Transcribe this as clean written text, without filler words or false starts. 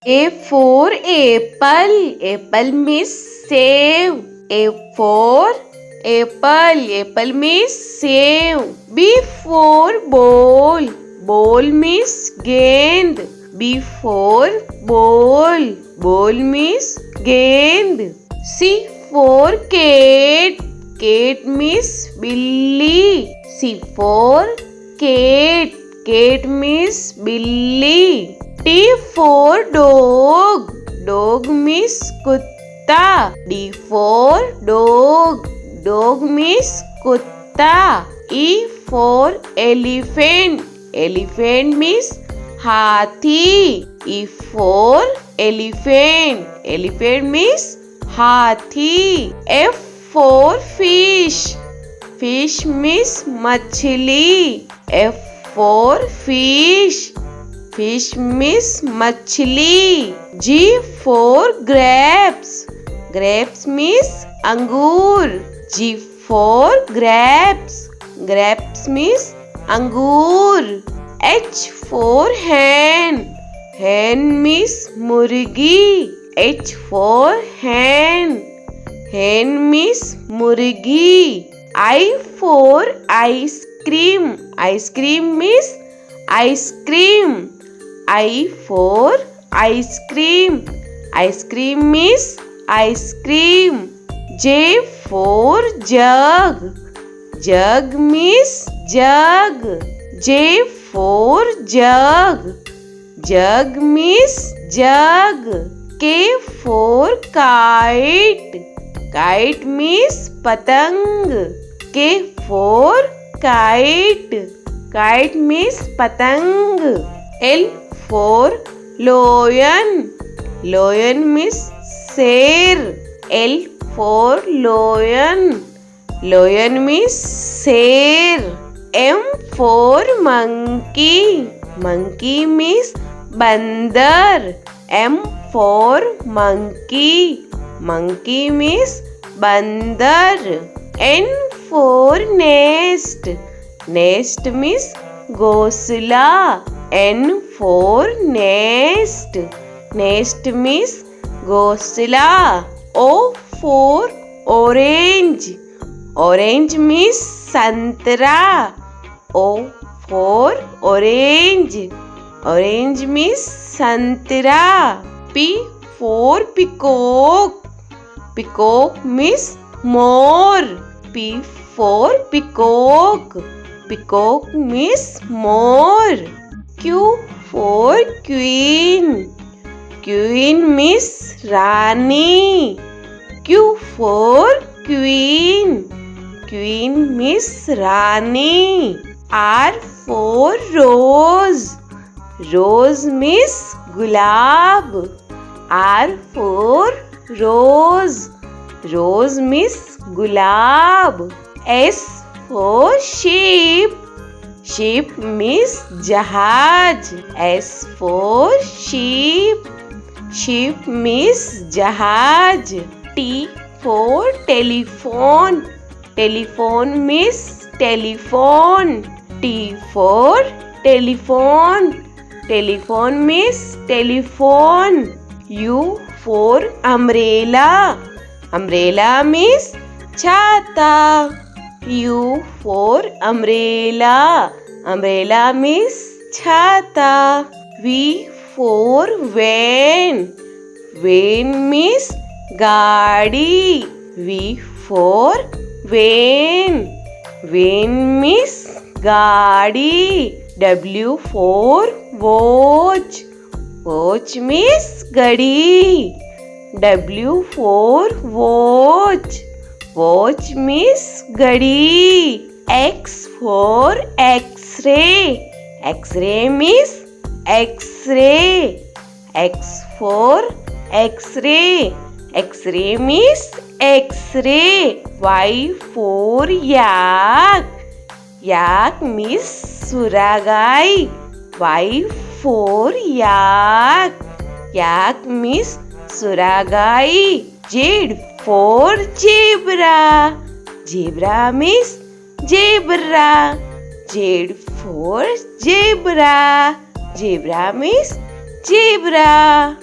A for apple. Apple means save. A for apple. Apple means save. B for ball. Ball means gend. B for ball. Ball means gend. C for cat. Cat means billy. C for cat. Cat means billy. T for dog. Dog means kutta. D for dog. Dog means kutta. E for elephant. Elephant means hathi. E for elephant. Elephant means hathi. F for fish. Fish means machli. F for fish. Fish means machli. G for grapes. Grapes means angur. G for grapes. Grapes means angur. H for hen. Hen means murgi. H for hen. Hen means murgi. I for ice cream. Ice cream means ice cream. I for ice cream. Ice cream means ice cream. J for jug. Jug means jug. J for jug. Jug means jug. K for kite. Kite means patang. K for kite. Kite means patang. L for lion. Lion means sher. L for lion. Lion means sher. M for monkey. Monkey means bandar. M for monkey. Monkey means bandar. N for nest. Nest means ghosla. N for nest. Nest means ghosla. O for orange. Orange means santra. O for orange. Orange means santra. P for peacock. Peacock means more. P for peacock. Peacock means more. Q for queen. Queen means Rani. Q for queen. Queen means Rani. R for rose. Rose means gulab. R for rose. Rose means gulab. S for sheep. Sheep means jahaj. S for sheep. Sheep means jahaj. T for telephone. Telephone means telephone. T for telephone. Telephone means telephone. U for umbrella. Umbrella means chhata. U for umbrella. Umbrella means chhata. V for van. Van means gaadi. V for van. Van means gaadi. W for watch. Watch means gadi. W for watch. Watch means gadi. X for X-ray. X-ray means X-ray. X for X-ray. X-ray means X-ray. Y for yak. Yak means suragai. Y for yak. Yak means suragai. Z for zebra. Zebra means zebra. Z for zebra. Zebra means zebra.